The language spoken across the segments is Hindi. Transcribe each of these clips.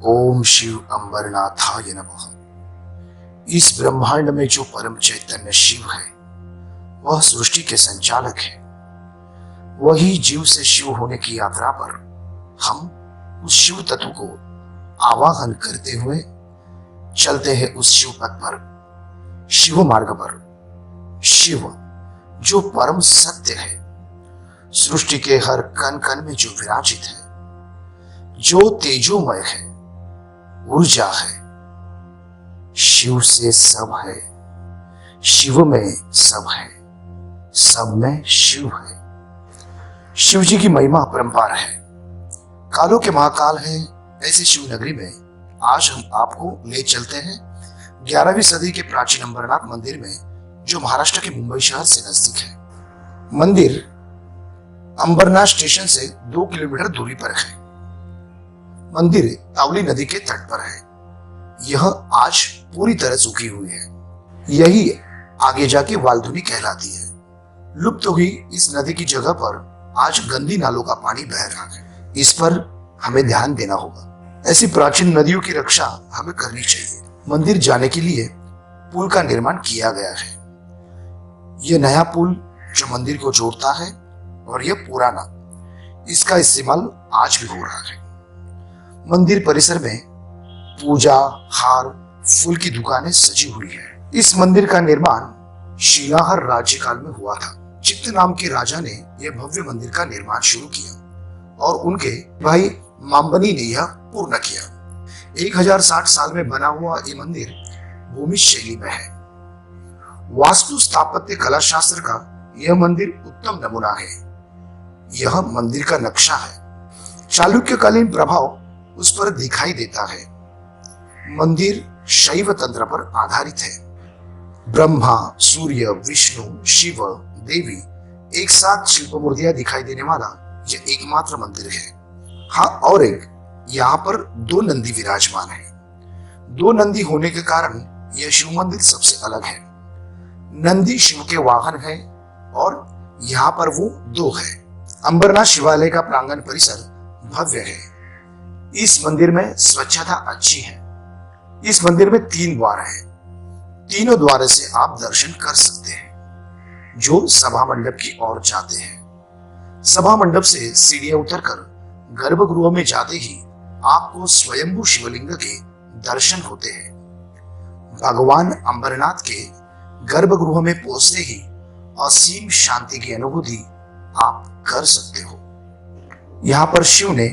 ओम शिव अंबरनाथाय नमः। इस ब्रह्मांड में जो परम चैतन्य शिव है वह सृष्टि के संचालक है। वही जीव से शिव होने की यात्रा पर हम उस शिव तत्व को आवाहन करते हुए चलते हैं उस शिव पथ पर, शिव मार्ग पर। शिव जो परम सत्य है, सृष्टि के हर कण कण में जो विराजित है, जो तेजोमय है, ऊर्जा है, शिव से सब है, शिव में सब है, सब में शिव है। शिव जी की महिमा अपरंपार है, कालों के महाकाल है। ऐसे शिव नगरी में आज हम आपको ले चलते हैं 11वीं सदी के प्राचीन अंबरनाथ मंदिर में, जो महाराष्ट्र के मुंबई शहर से नजदीक है। मंदिर अंबरनाथ स्टेशन से 2 किलोमीटर दूरी पर है। मंदिर तावली नदी के तट पर है। यह आज पूरी तरह सूखी हुई है। यही आगे जाके वालधुनी कहलाती है। लुप्त हुई इस नदी की जगह पर आज गंदी नालों का पानी बह रहा है। इस पर हमें ध्यान देना होगा। ऐसी प्राचीन नदियों की रक्षा हमें करनी चाहिए। मंदिर जाने के लिए पुल का निर्माण किया गया है। यह नया पुल जो मंदिर को जोड़ता है और यह पुराना, इसका इस्तेमाल आज भी हो रहा है। मंदिर परिसर में पूजा, हार, फूल की दुकानें सजी हुई है। इस मंदिर का निर्माण शिलाहर राज्यकाल में हुआ था। चित्त नाम के राजा ने यह भव्य मंदिर का निर्माण शुरू किया और उनके भाई मामबनी ने यह पूर्ण किया। 1060 साल में बना हुआ ये मंदिर भूमि शैली में है। वास्तु स्थापत्य कला शास्त्र का यह मंदिर उत्तम नमूना है। यह मंदिर का नक्शा है। चालुक्यकालीन प्रभाव उस पर दिखाई देता है। मंदिर शैव तंत्र पर आधारित है। ब्रह्मा, सूर्य, विष्णु, शिव, देवी एक साथ शिल्प मूर्तियां दिखाई देने वाला यह एकमात्र मंदिर है। हाँ, और एक यहाँ पर 2 नंदी विराजमान है। 2 नंदी होने के कारण यह शिव मंदिर सबसे अलग है। नंदी शिव के वाहन है और यहाँ पर वो 2 है। अंबरनाथ शिवालय का प्रांगण परिसर भव्य है। इस मंदिर में स्वच्छता अच्छी है। इस मंदिर में 3 द्वार है। तीनों द्वार से आप दर्शन कर सकते हैं जो सभा मंडप की ओर जाते हैं। सभा मंडप से सीढ़ियां उतरकर गर्भगृह में जाते ही आपको स्वयंभू शिवलिंग के दर्शन होते हैं। भगवान अंबरनाथ के गर्भगृह में पहुंचते ही असीम शांति की अनुभूति आप कर सकते हो। यहाँ पर शिव ने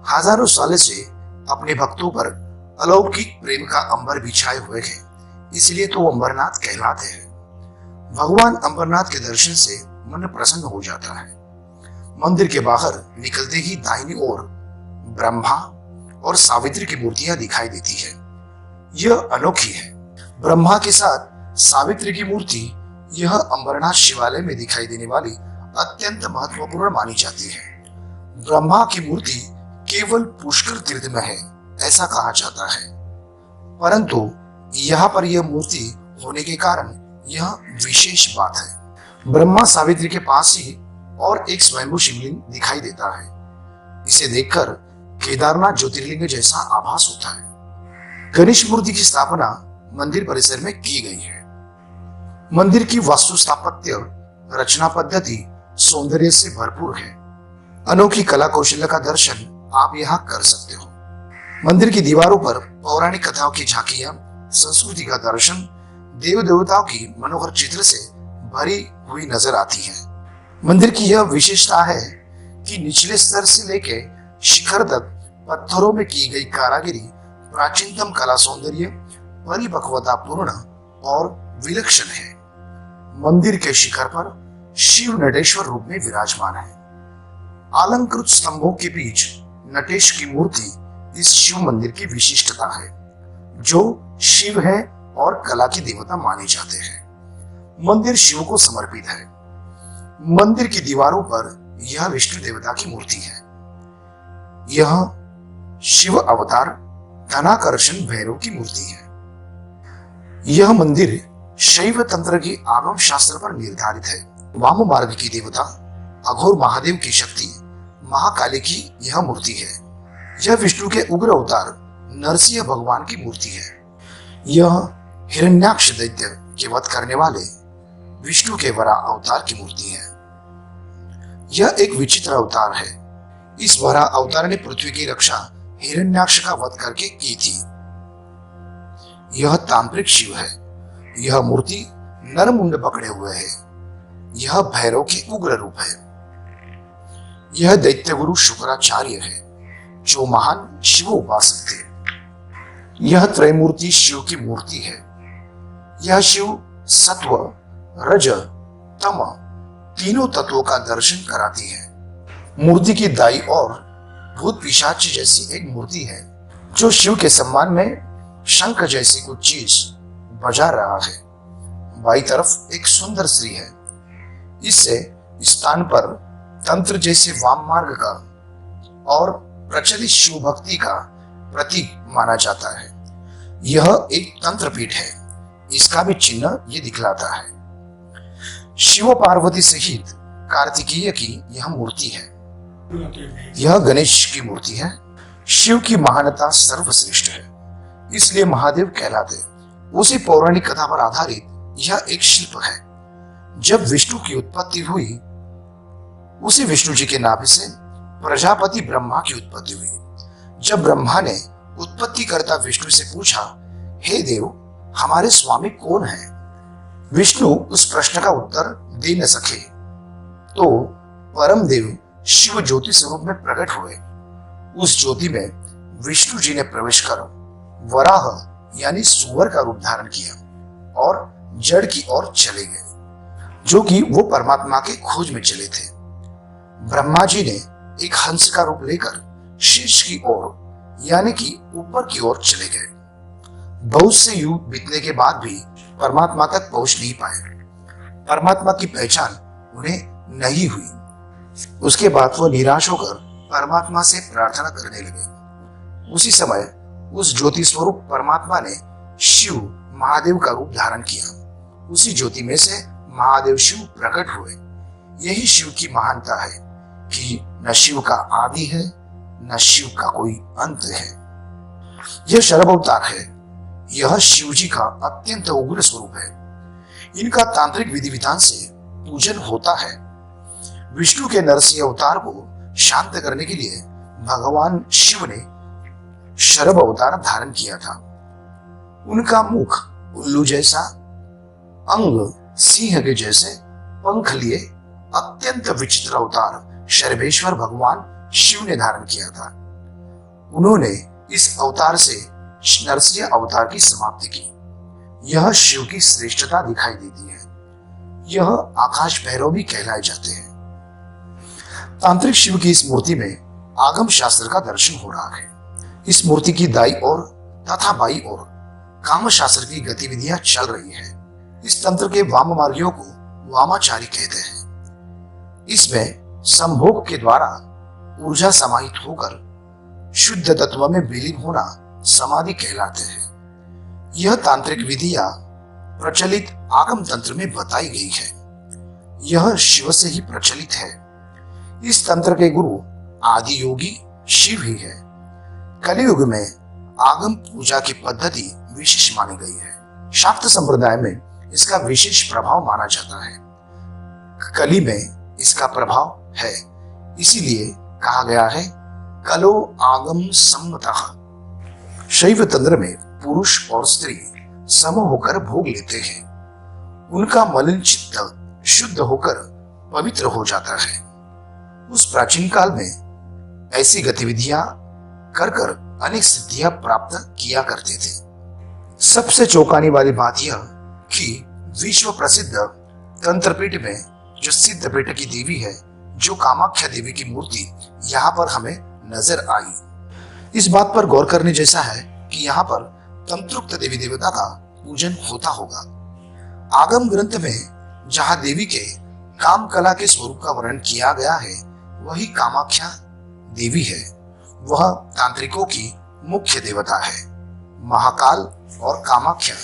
हजारों सालों से अपने भक्तों पर अलौकिक प्रेम का अंबर बिछाए हुए हैं, इसलिए तो अंबरनाथ कहलाते हैं। भगवान अंबरनाथ के दर्शन से मन प्रसन्न हो जाता है। मंदिर के बाहर निकलते ही दाहिनी ओर ब्रह्मा और सावित्री की मूर्तियां दिखाई देती है। यह अनोखी है। ब्रह्मा के साथ सावित्री की मूर्ति यह अंबरनाथ शिवालय में दिखाई देने वाली अत्यंत महत्वपूर्ण मानी जाती है। ब्रह्मा की मूर्ति केवल पुष्कर तीर्थ में है ऐसा कहा जाता है, परंतु यहाँ पर यह मूर्ति होने के कारण यह विशेष बात है। ब्रह्मा सावित्री के पास ही और एक स्वयंभू शिवलिंग दिखाई देता है। इसे देखकर केदारनाथ ज्योतिर्लिंग जैसा आभास होता है। गणेश मूर्ति की स्थापना मंदिर परिसर में की गई है। मंदिर की वास्तु स्थापत्य रचना पद्धति सौंदर्य से भरपूर है। अनोखी कला कौशल्य का दर्शन आप यहाँ कर सकते हो। मंदिर की दीवारों पर पौराणिक कथाओं की झांकियां, संस्कृति का दर्शन, देव देवताओं की मनोहर चित्र से भरी हुई नजर आती है। मंदिर की यह विशेषता है कि निचले स्तर से लेकर शिखर तक पत्थरों में की गई कारागिरी प्राचीनतम कला सौंदर्य, परिपक्वता पूर्ण और विलक्षण है। मंदिर के शिखर पर शिव नटेश्वर रूप में विराजमान है। अलंकृत स्तंभों के बीच नटेश की मूर्ति इस शिव मंदिर की विशिष्टता है, जो शिव है और कला की देवता माने जाते हैं। मंदिर शिव को समर्पित है। मंदिर की दीवारों पर यह विष्णु देवता की मूर्ति है। यह शिव अवतार धनाकर्षण भैरव की मूर्ति है। यह मंदिर शैव तंत्र के आगम शास्त्र पर निर्धारित है। वाम मार्ग की देवता अघोर महादेव की शक्ति महाकाली की यह मूर्ति है। यह विष्णु के उग्र अवतार नरसिंह भगवान की मूर्ति है। यह हिरण्याक्ष दैत्य के वध करने वाले विष्णु के वरा अवतार की मूर्ति है। यह एक विचित्र अवतार है। इस वरा अवतार ने पृथ्वी की रक्षा हिरण्याक्ष का वध करके की थी। यह तांत्रिक शिव है। यह मूर्ति नरमुंड पकड़े हुए है। यह भैरव के उग्र रूप है। यह दैत्य गुरु शुक्राचार्य है, जो महान शिव उपासक थे। यह त्रैमूर्ति शिव की मूर्ति है। यह शिव सत्व, रज, तम तीनों तत्वों का दर्शन कराती है। मूर्ति की दाई और भूत पिशाच जैसी एक मूर्ति है, जो शिव के सम्मान में शंख जैसी कुछ चीज बजा रहा है। बाई तरफ एक सुंदर स्त्री है। इससे स्थान पर तंत्र जैसे वाम मार्ग का और प्रचलित शिव भक्ति का प्रतीक माना जाता है। यह एक तंत्र पीठ है। इसका भी चिन्ह ये दिखलाता है। शिव पार्वती सहित कार्तिकेय की यह मूर्ति है। यह गणेश की मूर्ति है। शिव की महानता सर्वश्रेष्ठ है, इसलिए महादेव कहलाते। उसी पौराणिक कथा पर आधारित यह एक शिल्प है। जब विष्णु की उत्पत्ति हुई, उसी विष्णु जी के नाभि से प्रजापति ब्रह्मा की उत्पत्ति हुई। जब ब्रह्मा ने उत्पत्ति करता विष्णु से पूछा, हे देव, हमारे स्वामी कौन है? विष्णु उस प्रश्न का उत्तर दे न सके तो परम देव शिव ज्योति स्वरूप में प्रकट हुए। उस ज्योति में विष्णु जी ने प्रवेश कर वराह यानी सुअर का रूप धारण किया और जड़ की ओर चले गए, जो कि वो परमात्मा के खोज में चले थे। ब्रह्मा जी ने एक हंस का रूप लेकर शीर्ष की ओर यानी कि ऊपर की ओर चले गए। बहुत से युग बीतने के बाद भी परमात्मा तक पहुंच नहीं पाए। परमात्मा की पहचान उन्हें नहीं हुई। उसके बाद वो निराश होकर परमात्मा से प्रार्थना करने लगे। उसी समय उस ज्योति स्वरूप परमात्मा ने शिव महादेव का रूप धारण किया। उसी ज्योति में से महादेव शिव प्रकट हुए। यही शिव की महानता है कि न शिव का आदि है, न शिव का कोई अंत है। यह शरभ अवतार है। यह शिव जी का अत्यंत उग्र स्वरूप है। इनका तांत्रिक विधि विधान से पूजन होता है। विष्णु के नरसिंह अवतार को शांत करने के लिए भगवान शिव ने शरभ अवतार धारण किया था। उनका मुख उल्लू जैसा, अंग सिंह के जैसे, पंख लिए अत्यंत विचित्र अवतार शर्वेश्वर भगवान शिव ने धारण किया था। उन्होंने इस अवतार से नरसिंह अवतार की समाप्ति की। यह शिव की श्रेष्ठता दिखाई देती है। यह आकाश भैरव भी कहलाए जाते हैं। तांत्रिक शिव की इस मूर्ति में आगम शास्त्र का दर्शन हो रहा है। इस मूर्ति की दाई ओर तथा बाई ओर काम शास्त्र की गतिविधियां चल रही है। इस तंत्र के वाम मार्गियों को वामाचारी कहते हैं। इसमें संभोग के द्वारा ऊर्जा समाहित होकर शुद्ध तत्व में विलीन होना समाधि कहलाते हैं। यह तांत्रिक विधियां प्रचलित आगम तंत्र में बताई गई है। यह शिव से ही प्रचलित है। इस तंत्र के गुरु आदि योगी शिव ही है। कलियुग में आगम पूजा की पद्धति विशेष मानी गई है। शाक्त संप्रदाय में इसका विशेष प्रभाव माना जाता है। कली में इसका प्रभाव है, इसीलिए कहा गया है कलो आगम सम्मतः। शैव तंत्र में पुरुष और स्त्री सम होकर भोग लेते हैं। उनका मलिन चित्त शुद्ध होकर पवित्र हो जाता है। उस प्राचीन काल में ऐसी गतिविधियां कर कर अनेक सिद्धियां प्राप्त किया करते थे। सबसे चौंकाने वाली बात यह कि विश्व प्रसिद्ध तंत्रपीठ में जो सिद्धपीठ की देवी है, जो कामाख्या देवी की मूर्ति यहाँ पर हमें नजर आई। इस बात पर गौर करने जैसा है कि यहाँ पर तंत्रोक्त देवी देवता का पूजन होता होगा। आगम ग्रंथ में जहाँ देवी के काम कला के स्वरूप का वर्णन किया गया है, वही कामाख्या देवी है। वह तांत्रिकों की मुख्य देवता है। महाकाल और कामाख्या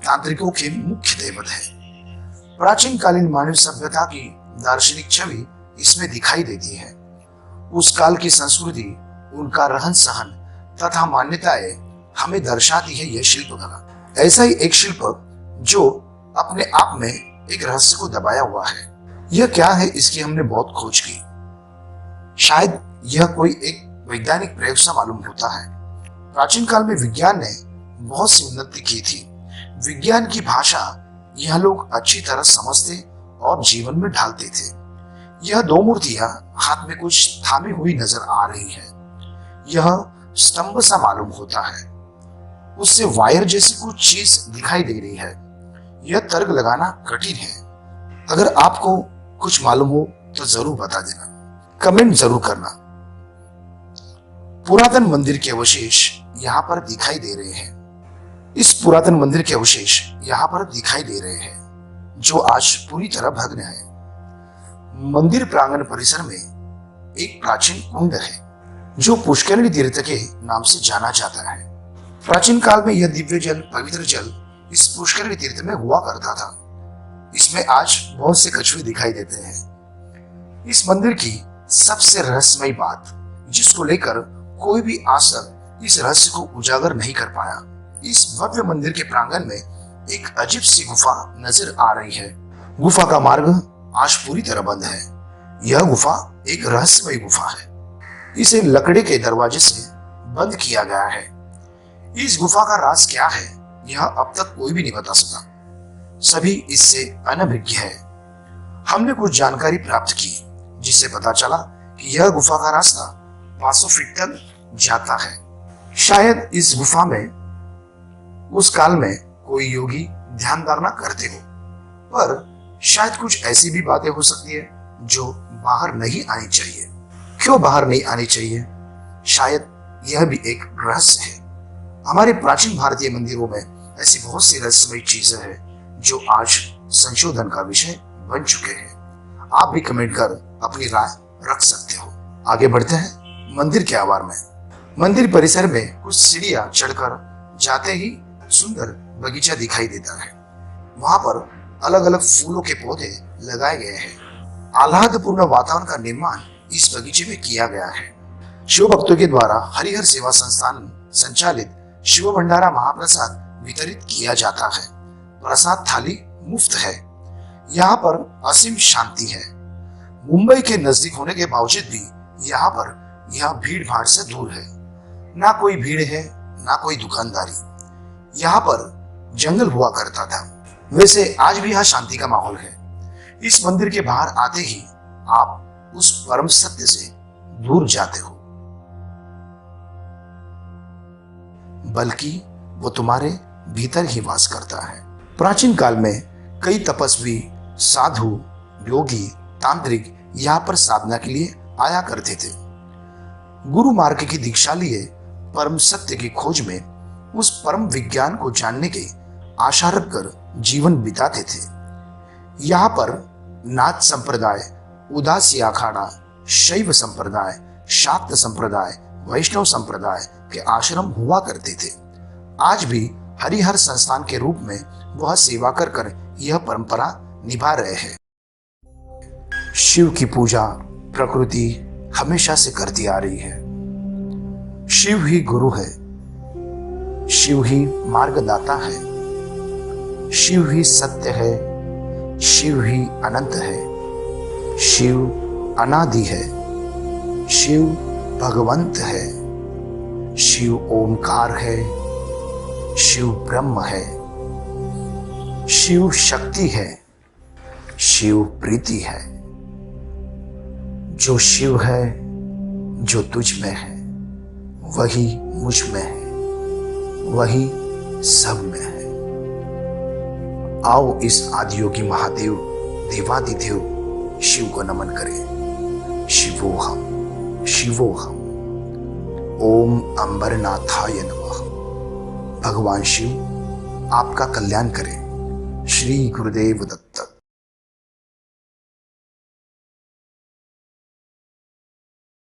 तांत्रिकों के मुख्य देवत है। प्राचीन कालीन मानव सभ्यता की दार्शनिक छवि इसमें दिखाई देती है। उस काल की संस्कृति, उनका रहन सहन तथा मान्यताएं हमें दर्शाती है यह शिल्पकला। ऐसा ही एक शिल्प जो अपने आप में एक रहस्य को दबाया हुआ है। यह क्या है, इसकी हमने बहुत खोज की। शायद यह कोई एक वैज्ञानिक प्रयोग सा मालूम होता है। प्राचीन काल में विज्ञान ने बहुत सी उन्नति की थी। विज्ञान की भाषा यह लोग अच्छी तरह समझते और जीवन में ढालते थे। यह दो मूर्तियां हाथ में कुछ थामी हुई नजर आ रही है। यह स्तंभ सा मालूम होता है। उससे वायर जैसी कुछ चीज दिखाई दे रही है। यह तर्क लगाना कठिन है। अगर आपको कुछ मालूम हो तो जरूर बता देना, कमेंट जरूर करना। पुरातन मंदिर के अवशेष यहाँ पर दिखाई दे रहे हैं। इस पुरातन मंदिर के अवशेष यहाँ पर दिखाई दे रहे हैं, जो आज पूरी तरह भग्न है। मंदिर प्रांगण परिसर में एक प्राचीन कुंड है, जो पुष्करणी तीर्थ के नाम से जाना जाता है। प्राचीन काल में यह दिव्य जल, पवित्र जल इस पुष्करणी तीर्थ में हुआ करता था। इसमें आज बहुत से कछुए दिखाई देते हैं। इस मंदिर की सबसे रहस्यमयी बात, जिसको लेकर कोई भी आज तक इस रहस्य को उजागर नहीं कर पाया, इस भव्य मंदिर के प्रांगण में एक अजीब सी गुफा नजर आ रही है। गुफा का मार्ग आज पूरी तरह बंद है। यह गुफा एक रहस्यमयी गुफा है। इसे लकड़ी के दरवाजे से बंद किया गया है। इस गुफा का राज क्या है, यह अब तक कोई भी नहीं बता सका। सभी इससे अनभिज्ञ है। हमने कुछ जानकारी प्राप्त की, जिससे पता चला कि यह गुफा का रास्ता 500 फीट तक जाता है। शायद इस गुफा में उस काल में कोई योगी ध्यान धारणा करते हो, पर शायद कुछ ऐसी भी बातें हो सकती है जो बाहर नहीं आनी चाहिए। क्यों बाहर नहीं आनी चाहिए? शायद यह भी एक रहस्य है। हमारे प्राचीन भारतीय मंदिरों में ऐसी बहुत सी रहस्यमयी चीजें हैं जो आज संशोधन का विषय बन चुके हैं। आप भी कमेंट कर अपनी राय रख सकते हो। आगे बढ़ते हैं मंदिर के आवार में। मंदिर परिसर में कुछ सीढ़ियां चढ़कर जाते ही सुंदर बगीचा दिखाई देता है। वहां पर अलग अलग फूलों के पौधे लगाए गए हैं। आह्लादपूर्ण वातावरण का निर्माण इस बगीचे में किया गया है। शिव भक्तों के द्वारा हरिहर सेवा संस्थान संचालित शिव भंडारा महाप्रसाद वितरित किया जाता है। प्रसाद थाली मुफ्त है। यहाँ पर असीम शांति है। मुंबई के नजदीक होने के बावजूद भी यहाँ पर यह भीड़ भाड़ से दूर है। ना कोई भीड़ है, ना कोई दुकानदारी। यहाँ पर जंगल हुआ करता था। वैसे आज भी यहाँ शांति का माहौल है। इस मंदिर के बाहर आते ही आप उस परम सत्य से दूर जाते हो, बल्कि वो तुम्हारे भीतर ही वास करता है। प्राचीन काल में कई तपस्वी, साधु, योगी, तांत्रिक यहाँ पर साधना के लिए आया करते थे। गुरु मार्ग की दीक्षा लिए परम सत्य की खोज में उस परम विज्ञान को जानने के आशा रखकर जीवन बिताते थे। यहाँ पर नाथ संप्रदाय, उदासी अखाड़ा, शैव संप्रदाय, शाक्त संप्रदाय, वैष्णव संप्रदाय के आश्रम हुआ करते थे। आज भी हरिहर संस्थान के रूप में वह सेवा कर यह परंपरा निभा रहे हैं। शिव की पूजा प्रकृति हमेशा से करती आ रही है। शिव ही गुरु है, शिव ही मार्गदाता है, शिव ही सत्य है, शिव ही अनंत है, शिव अनादि है, शिव भगवंत है, शिव ओमकार है, शिव ब्रह्म है, शिव शक्ति है, शिव प्रीति है। जो शिव है, जो तुझ में है, वही मुझ में है, वही सब में है। आओ इस आदियोगी महादेव देवादिदेव शिव को नमन करें। शिवोहम शिवोहम। ओम अंबरनाथाय नमः। भगवान शिव आपका कल्याण करें। श्री गुरुदेव दत्त।